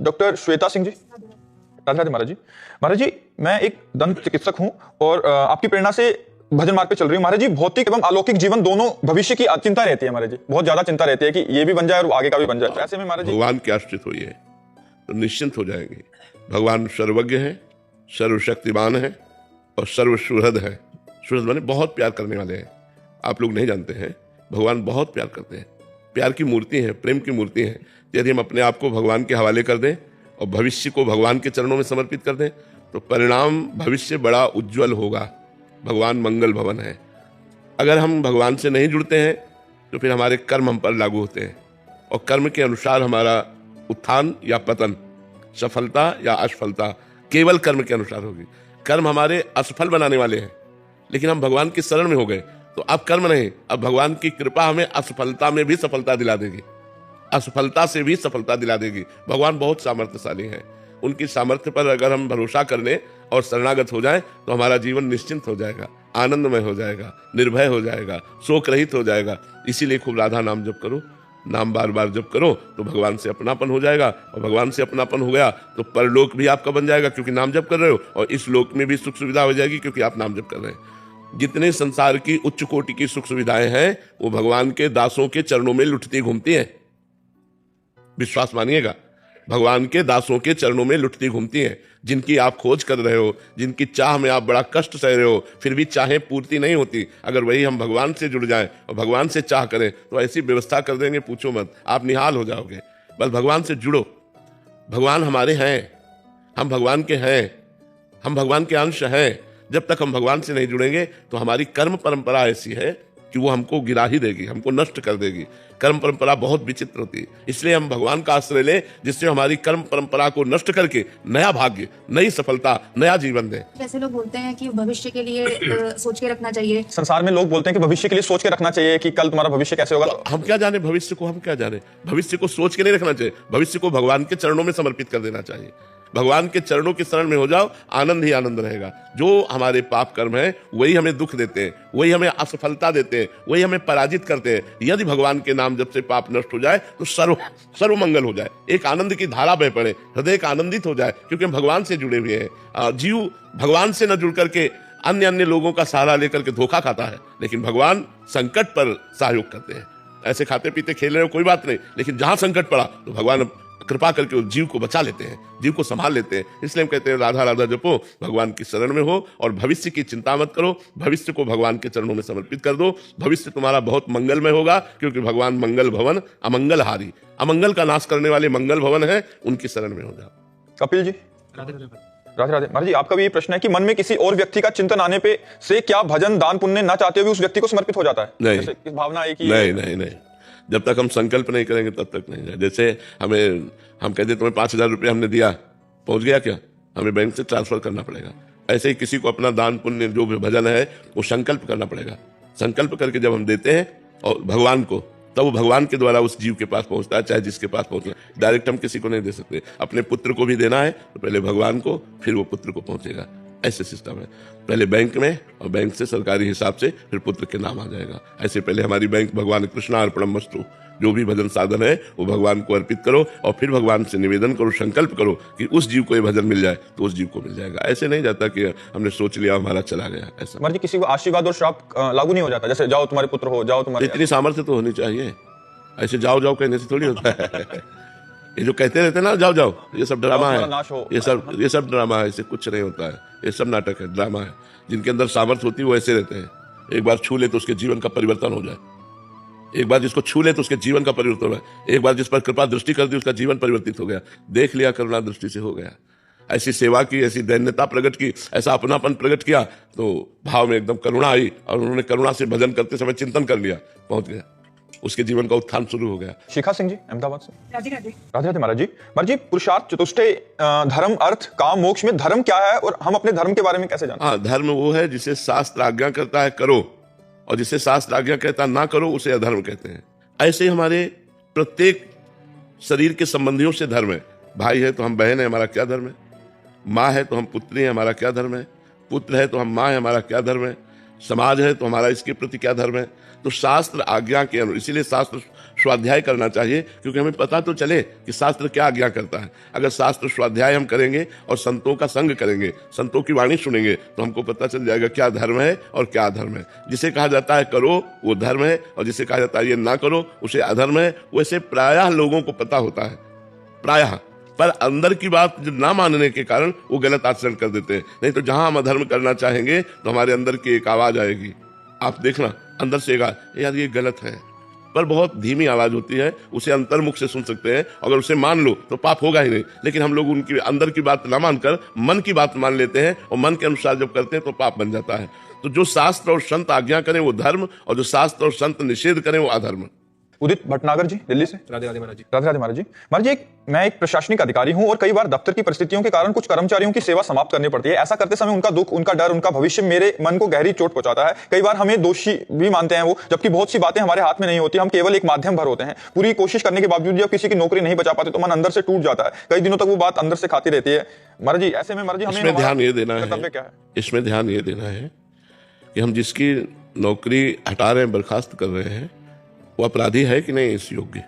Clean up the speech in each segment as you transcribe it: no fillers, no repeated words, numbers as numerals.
Doctor Shweta Singh ji. Radhe Radhe महाराज जी। महाराज जी, मैं एक दंत चिकित्सक हूं और आपकी प्रेरणा से भजन मार्ग पे चल रही हूँ। महाराज जी, भौतिक एवं अलौकिक जीवन दोनों भविष्य की चिंता रहती है। महाराज जी, बहुत ज्यादा चिंता रहती है कि ये भी बन जाए और आगे का भी बन जाए। ऐसे में महाराज जी, भगवान के आश्रित होइए तो निश्चिंत हो जाएंगे। भगवान सर्वज्ञ है, सर्वशक्तिमान है और सर्वसुहृद है। सुहृद माने बहुत प्यार करने वाले हैं। आप लोग नहीं जानते हैं, भगवान बहुत प्यार करते हैं। प्यार की मूर्ति है, प्रेम की मूर्ति है। यदि हम अपने आप को भगवान के हवाले कर दें और भविष्य को भगवान के चरणों में समर्पित कर दें तो परिणाम भविष्य बड़ा उज्जवल होगा। भगवान मंगल भवन है। अगर हम भगवान से नहीं जुड़ते हैं तो फिर हमारे कर्म हम पर लागू होते हैं और कर्म के अनुसार हमारा उत्थान या पतन, सफलता या असफलता केवल कर्म के अनुसार होगी। कर्म हमारे असफल बनाने वाले हैं, लेकिन हम भगवान की शरण में हो गए तो अब कर्म नहीं, अब भगवान की कृपा हमें असफलता में भी सफलता दिला देगी, असफलता से भी सफलता दिला देगी। भगवान बहुत सामर्थ्यशाली है। उनकी सामर्थ्य पर अगर हम भरोसा कर लें और शरणागत हो जाएं तो हमारा जीवन निश्चिंत हो जाएगा, आनंदमय हो जाएगा, निर्भय हो जाएगा, शोक रहित हो जाएगा। इसीलिए खूब राधा नाम जप करो। नाम बार बार जप करो तो भगवान से अपनापन हो जाएगा और भगवान से अपनापन हो गया तो परलोक भी आपका बन जाएगा क्योंकि नाम जप कर रहे हो, और इस लोक में भी सुख सुविधा हो जाएगी क्योंकि आप नाम जप कर रहे हैं। जितने संसार की उच्च कोटि की सुख सुविधाएं हैं वो भगवान के दासों के चरणों में लुटती घूमती हैं। विश्वास मानिएगा, भगवान के दासों के चरणों में लुटती घूमती हैं। जिनकी आप खोज कर रहे हो, जिनकी चाह में आप बड़ा कष्ट सह रहे हो, फिर भी चाहें पूर्ति नहीं होती। अगर वही हम भगवान से जुड़ जाएं और भगवान से चाह करें तो ऐसी व्यवस्था कर देंगे, पूछो मत, आप निहाल हो जाओगे। बस भगवान से जुड़ो। भगवान हमारे हैं, हम भगवान के हैं, हम भगवान के अंश हैं। जब तक हम भगवान से नहीं जुड़ेंगे तो हमारी कर्म परंपरा ऐसी है कि वो हमको गिरा ही देगी, हमको नष्ट कर देगी। कर्म परंपरा बहुत विचित्र होती है, इसलिए हम भगवान का आश्रय लें जिससे हमारी कर्म परंपरा को नष्ट करके नया भाग्य, नई सफलता, नया जीवन दें। जैसे लोग बोलते हैं कि भविष्य के लिए सोच के रखना चाहिए। संसार में लोग बोलते हैं कि भविष्य के लिए सोच के रखना चाहिए कि कल तुम्हारा भविष्य कैसे होगा। तो हम क्या जाने भविष्य को, हम क्या जाने। भविष्य को सोच के नहीं रखना चाहिए, भविष्य को भगवान के चरणों में समर्पित कर देना चाहिए। भगवान के चरणों की शरण में हो जाओ, आनंद ही आनंद रहेगा। जो हमारे पाप कर्म है वही हमें दुख देते हैं, वही हमें असफलता देते हैं, वही हमें पराजित करते हैं। यदि भगवान के नाम जब से पाप नष्ट हो जाए तो सर्व मंगल हो जाए, एक आनंद की धारा बह पड़े, हृदय का आनंदित हो जाए, क्योंकि हम भगवान से जुड़े हुए हैं। जीव भगवान से न जुड़ करके अन्य लोगों का सहारा लेकर के धोखा खाता है, लेकिन भगवान संकट पर सहयोग करते हैं। ऐसे खाते पीते खेल रहे हो कोई बात नहीं, लेकिन जहां संकट पड़ा तो भगवान कृपा करके उस जीव को बचा लेते हैं, जीव को संभाल लेते हैं। इसलिए हम कहते हैं राधा राधा जपो, भगवान की शरण में हो और भविष्य की चिंता मत करो। भविष्य को भगवान के चरणों में समर्पित कर दो। भविष्य तुम्हारा बहुत मंगलमय होगा क्योंकि भगवान मंगल भवन अमंगल हारी, अमंगल का नाश करने वाले मंगल भवन है, उनकी शरण में हो जाओ। कपिल जी। राधे राधे। महाराज जी, आपका भी ये प्रश्न है कि मन में किसी और व्यक्ति का चिंतन आने पे से क्या भजन दान पुण्य ना चाहते हुए उस व्यक्ति को समर्पित हो जाता है? नहीं, जैसे भावना है कि नहीं, जब तक हम संकल्प नहीं करेंगे तब तक नहीं। जैसे हम कहते तुम्हें 5,000 रुपये हमने दिया, पहुंच गया क्या, हमें बैंक से ट्रांसफर करना पड़ेगा। ऐसे ही किसी को अपना दान पुण्य जो भी भजन है वो संकल्प करना पड़ेगा। संकल्प करके जब हम देते हैं और भगवान को, तब वो भगवान के द्वारा उस जीव के पास पहुंचता है, चाहे जिसके पास पहुंचना। डायरेक्ट हम किसी को नहीं दे सकते। अपने पुत्र को भी देना है तो पहले भगवान को, फिर वो पुत्र को पहुंचेगा। ऐसे सिस्टम है, पहले बैंक में और बैंक से सरकारी हिसाब से फिर पुत्र के नाम आ जाएगा। ऐसे पहले हमारी बैंक भगवान कृष्णार्पणमस्तु, जो भी भजन साधन है वो भगवान को अर्पित करो और फिर भगवान से निवेदन करो, संकल्प करो कि उस जीव को ये भजन मिल जाए तो उस जीव को मिल जाएगा। ऐसे नहीं जाता कि हमने सोच लिया हमारा चला गया। ऐसा महाराज जी, किसी को आशीर्वाद और श्राप लागू नहीं हो जाता, जैसे जाओ तुम्हारे पुत्र हो, जाओ तुम्हारे। इतनी सामर्थ्य तो होनी चाहिए, ऐसे जाओ जाओ कहने से थोड़ी होता है। ये जो कहते रहते हैं ना जाओ जाओ, ये सब ड्रामा है, ये सब ड्रामा है, इससे कुछ नहीं होता है। ये सब नाटक है, ड्रामा है। जिनके अंदर सामर्थ्य होती है वो ऐसे रहते हैं। एक बार छू ले तो उसके जीवन का परिवर्तन हो जाए, एक बार जिसको छू ले तो उसके जीवन का परिवर्तन हो जाए, एक बार जिस पर कृपा दृष्टि कर दी उसका जीवन परिवर्तित हो गया। देख लिया, करुणा दृष्टि से हो गया। ऐसी सेवा की, ऐसी दैन्यता प्रकट की, ऐसा अपनापन प्रकट किया तो भाव में एकदम करुणा आई और उन्होंने करुणा से भजन करते समय चिंतन कर लिया, पहुंच गया, उसके जीवन का उत्थान शुरू हो गया। शिखा सिंह जी, अहमदाबाद से। राधे राधे। राधे राधे महाराज जी। महाराज जी, पुरुषार्थ चतुष्टय धर्म अर्थ काम मोक्ष में धर्म क्या है और हम अपने धर्म के बारे में कैसे जानें? हाँ, धर्म वो है जिसे शास्त्र आज्ञा करता है करो, और जिसे शास्त्र आज्ञा कहता ना करो उसे अधर्म कहते हैं। ऐसे ही हमारे प्रत्येक शरीर के संबंधियों से धर्म है। भाई है तो हम बहन है, हमारा क्या धर्म है। माँ है तो हम पुत्री है, हमारा क्या धर्म है। पुत्र है तो हम माँ है, हमारा क्या धर्म है। समाज है तो हमारा इसके प्रति क्या धर्म है। तो शास्त्र आज्ञा के अनुसार, इसीलिए शास्त्र स्वाध्याय करना चाहिए, क्योंकि हमें पता तो चले कि शास्त्र क्या आज्ञा करता है। अगर शास्त्र स्वाध्याय हम करेंगे और संतों का संग करेंगे, संतों की वाणी सुनेंगे, तो हमको पता चल जाएगा क्या धर्म है और क्या अधर्म है। जिसे कहा जाता है करो वो धर्म है, और जिसे कहा जाता है ये ना करो उसे अधर्म है। वैसे प्रायः लोगों को पता होता है, प्रायः, पर अंदर की बात जो ना मानने के कारण वो गलत आचरण कर देते हैं। नहीं तो जहां हम अधर्म करना चाहेंगे तो हमारे अंदर की एक आवाज आएगी, आप देखना अंदर से यार ये गलत है, पर बहुत धीमी आवाज होती है, उसे अंतर्मुख से सुन सकते हैं। अगर उसे मान लो तो पाप होगा ही नहीं, लेकिन हम लोग उनकी अंदर की बात ना मानकर मन की बात मान लेते हैं, और मन के अनुसार जब करते हैं तो पाप बन जाता है। तो जो शास्त्र और संत आज्ञा करें वो धर्म, और जो शास्त्र और संत निषेध करें वो अधर्म। उदित भटनागर जी, दिल्ली से। राधे राधे महाराज जी। राधे राधे महाराज जी। महाराज जी, मैं एक प्रशासनिक अधिकारी हूं और कई बार दफ्तर की परिस्थितियों के कारण कुछ कर्मचारियों की सेवा समाप्त करनी पड़ती है। ऐसा करते समय उनका दुख, उनका डर, उनका भविष्य मेरे मन को गहरी चोट पहुंचाता है। कई बार हमें दोषी भी मानते हैं वो, जबकि बहुत सी बातें हमारे हाथ में नहीं होती, हम केवल एक माध्यम भर होते हैं। पूरी कोशिश करने के बावजूद जब किसी की नौकरी नहीं बचा पाते तो मन अंदर से टूट जाता है, कई दिनों तक वो बात अंदर से खाती रहती है। महाराज जी, ऐसे में महाराज जी इसमें ध्यान ये देना कर्तव्य क्या है? इसमें ध्यान ये देना है कि हम जिसकी नौकरी हटा रहे हैं, बर्खास्त कर रहे हैं, वो अपराधी है कि नहीं इस योग्य।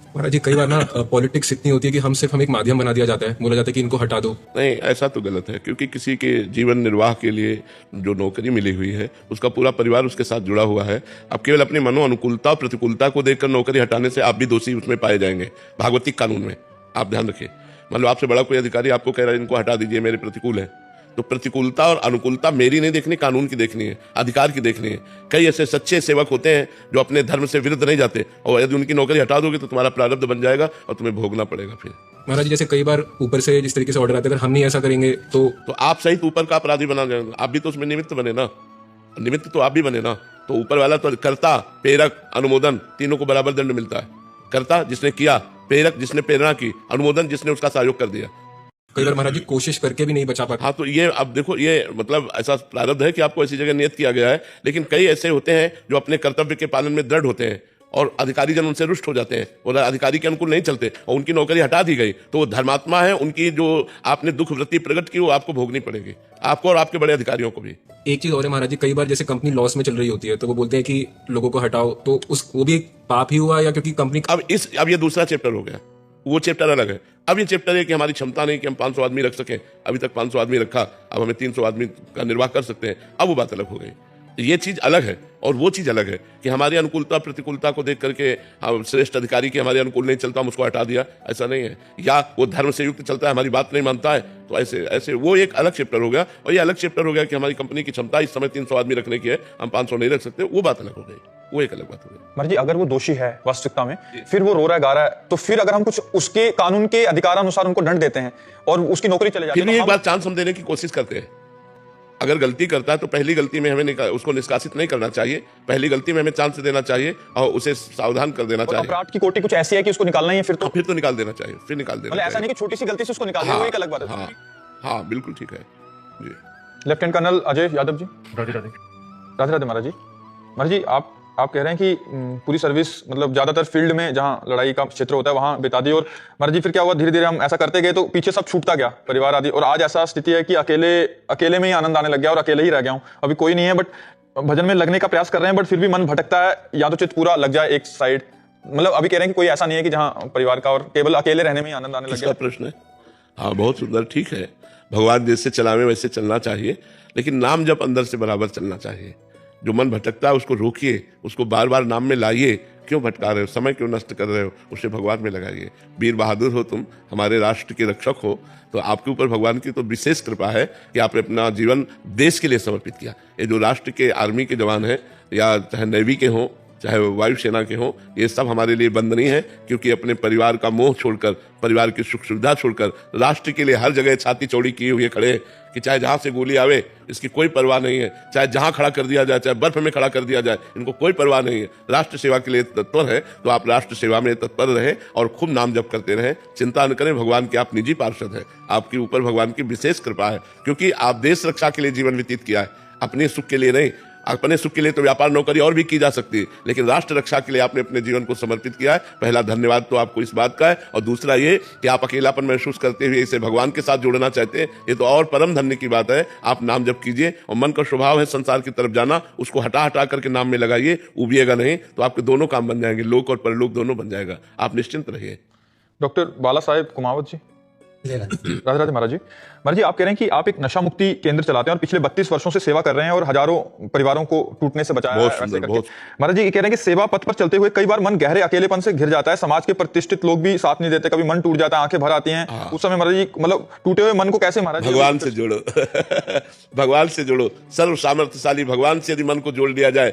महाराज जी, कई बार ना पॉलिटिक्स इतनी होती है कि हम एक माध्यम बना दिया जाता है, बोला जाता है कि इनको हटा दो। नहीं, ऐसा तो गलत है, क्योंकि किसी के जीवन निर्वाह के लिए जो नौकरी मिली हुई है उसका पूरा परिवार उसके साथ जुड़ा हुआ है। आप केवल अपनी मनो अनुकूलता और प्रतिकूलता को देखकर नौकरी हटाने से आप भी दोषी उसमें पाए जाएंगे। भागवतिक कानून में आप ध्यान रखिए, मान लो आपसे बड़ा कोई अधिकारी आपको कह रहा है इनको हटा दीजिए, मेरे प्रतिकूल है, तो प्रतिकूलता और अनुकूलता मेरी नहीं देखनी, कानून की देखनी है, अधिकार की देखनी है। कई ऐसे सच्चे सेवक होते हैं जो अपने धर्म से विरुद्ध नहीं जाते, और यदि उनकी नौकरी हटा दोगे तो तुम्हारा प्रारब्ध बन जाएगा और तुम्हें भोगना पड़ेगा। फिर महाराज जी, जैसे कई बार ऊपर से जिस तरीके से ऑर्डर आते हैं, अगर हम नहीं ऐसा करेंगे तो आप सहित ऊपर का अपराधी बना जाएंगे। आप भी तो उसमें निमित्त बने ना, निमित्त तो आप भी बने ना। तो ऊपर वाला तो कर्ता, प्रेरक, अनुमोदन तीनों को बराबर दंड मिलता है। कर्ता जिसने किया, प्रेरक जिसने प्रेरणा की, अनुमोदन जिसने उसका सहयोग कर दिया। कई बार महाराज जी कोशिश करके भी नहीं बचा पाते। हाँ, तो ये अब देखो, ये मतलब ऐसा प्रारब्ध है कि आपको ऐसी जगह नियत किया गया है, लेकिन कई ऐसे होते हैं जो अपने कर्तव्य के पालन में दृढ़ होते हैं और अधिकारी जन उनसे रुष्ट हो जाते हैं और अधिकारी के अनुकूल नहीं चलते और उनकी नौकरी हटा दी गई, तो वो धर्मात्मा है, उनकी जो आपने दुख वृत्ति प्रकट की वो आपको भोगनी पड़ेगी, आपको और आपके बड़े अधिकारियों को भी। एक चीज और है महाराज जी, कई बार जैसे कंपनी लॉस में चल रही होती है तो वो बोलते हैं कि लोगों को हटाओ, तो वो भी एक पाप ही हुआ, या क्योंकि कंपनी अब ये दूसरा चैप्टर हो गया, वो चैप्टर अलग है। अब ये चैप्टर है कि हमारी क्षमता नहीं कि हम 500 आदमी रख सकें, अभी तक 500 आदमी रखा, अब हमें 300 आदमी का निर्वाह कर सकते हैं, अब वो बात अलग हो गई। ये चीज अलग है और वो चीज अलग है कि हमारी अनुकूलता प्रतिकूलता को देख करके हम श्रेष्ठ अधिकारी के हमारे अनुकूल नहीं चलता, हम उसको हटा दिया, ऐसा नहीं है। या वो धर्म से युक्त चलता है, हमारी बात नहीं मानता है, तो ऐसे वो एक अलग चैप्टर हो गया। और ये अलग चैप्टर हो गया कि हमारी कंपनी की क्षमता इस समय 300 आदमी रखने की है, हम 500 नहीं रख सकते, वो बात अलग हो गई, वो एक अलग बात हो गई। महाराज जी, अगर वो दोषी है वास्तविकता में, फिर वो रो रहा है, गा रहा है, तो फिर अगर हम कुछ उसके कानून के अधिकारानुसार उनको दंड देते हैं और उसकी नौकरी चले जाती है, फिर भी तो एक बार चांस हम देने की कोशिश करते हैं। अगर गलती करता है तो पहली गलती में हमें उसको निष्कासित नहीं करना चाहिए, पहली गलती में हमें चांस देना चाहिए और उसे सावधान कर देना चाहिए। अपराध की कोटि कुछ ऐसी है कि उसको निकालना ही है, फिर तो निकाल देना चाहिए, फिर निकाल देना चाहिए। ऐसा नहीं कि छोटी सी गलती से उसको निकाल दें, वो एक अलग बात है। हाँ, बिल्कुल ठीक है जी। Lieutenant colonel Ajay Yadav ji. राधे राधे। राधे राधे महाराज जी। महाराज जी, आप कह रहे हैं कि पूरी सर्विस मतलब ज्यादातर फील्ड में जहां लड़ाई का क्षेत्र होता है वहां बिता दी, और महाराज जी फिर क्या हुआ, धीरे धीरे हम ऐसा करते गए तो पीछे सब छूटता गया, परिवार आदि, और आज ऐसा स्थिति है कि अकेले में ही आनंद आने लग गया और अकेले ही रह गया हूं। अभी कोई नहीं है, बट भजन में लगने का प्रयास कर रहे हैं, बट फिर भी मन भटकता है, या तो चित्त पूरा लग जाए एक साइड। मतलब अभी कह रहे हैं कि कोई ऐसा नहीं है कि जहां परिवार का और केवल अकेले रहने में ही आनंद आने लग गया। प्रश्न है, हाँ, बहुत सुंदर, ठीक है। भगवान जैसे चलावे वैसे चलना चाहिए, लेकिन नाम जप अंदर से बराबर चलना चाहिए। जो मन भटकता है उसको रोकिए, उसको बार बार नाम में लाइए। क्यों भटका रहे हो, समय क्यों नष्ट कर रहे हो, उसे भगवान में लगाइए। वीर बहादुर हो तुम, हमारे राष्ट्र के रक्षक हो, तो आपके ऊपर भगवान की तो विशेष कृपा है कि आपने अपना जीवन देश के लिए समर्पित किया। ये जो राष्ट्र के आर्मी के जवान हैं, या चाहे नेवी के हों, चाहे वायुसेना के हों, ये सब हमारे लिए बंदनीय है, क्योंकि अपने परिवार का मोह छोड़कर, परिवार की सुख सुविधा छोड़कर राष्ट्र के लिए हर जगह छाती चौड़ी किए हुए खड़े हैं कि चाहे जहां से गोली आवे इसकी कोई परवाह नहीं है, चाहे जहां खड़ा कर दिया जाए, चाहे बर्फ में खड़ा कर दिया जाए, इनको कोई परवाह नहीं है। राष्ट्र सेवा के लिए तत्पर है, तो आप राष्ट्र सेवा में तत्पर रहे और खूब नाम जप करते रहें। चिंता न करें, भगवान के आप निजी पार्षद हैं, आपके ऊपर भगवान की विशेष कृपा है, क्योंकि आप देश रक्षा के लिए जीवन व्यतीत किया है, अपने सुख के लिए नहीं। अपने सुख के लिए तो व्यापार नौकरी और भी की जा सकती है, लेकिन राष्ट्र रक्षा के लिए आपने अपने जीवन को समर्पित किया है। पहला धन्यवाद तो आपको इस बात का है, और दूसरा ये कि आप अकेलापन महसूस करते हुए इसे भगवान के साथ जोड़ना चाहते हैं, ये तो और परम धन्य की बात है। आप नाम जप कीजिए, और मन का स्वभाव है संसार की तरफ जाना, उसको हटा हटा करके नाम में लगाइए, उबिएगा नहीं, तो आपके दोनों काम बन जाएंगे, लोक और परलोक दोनों बन जाएगा। आप निश्चिंत रहिए। डॉक्टर बाला साहेब कुमावत जी, राधे राधे महाराज जी। महाराज जी, आप कह रहे हैं कि आप एक नशा मुक्ति केंद्र चलाते हैं और पिछले 32 वर्षों से सेवा कर रहे हैं और हजारों परिवारों को टूटने से बचाया बहुत है, सुंदर, ऐसे करके। बहुत। महाराज जी ये कह रहे हैं कि सेवा पथ पर चलते हुए कई बार मन गहरे अकेलेपन से घिर जाता है, समाज के प्रतिष्ठित लोग भी साथ नहीं देते, कभी मन टूट जाता है, आंखें भर आती हैं। उस समय महाराज जी मतलब टूटे हुए मन को कैसे महाराज जी भगवान से जोड़ो भगवान से जोड़ो। सर्व सामर्थ्यशाली भगवान से यदि मन को जोड़ लिया जाए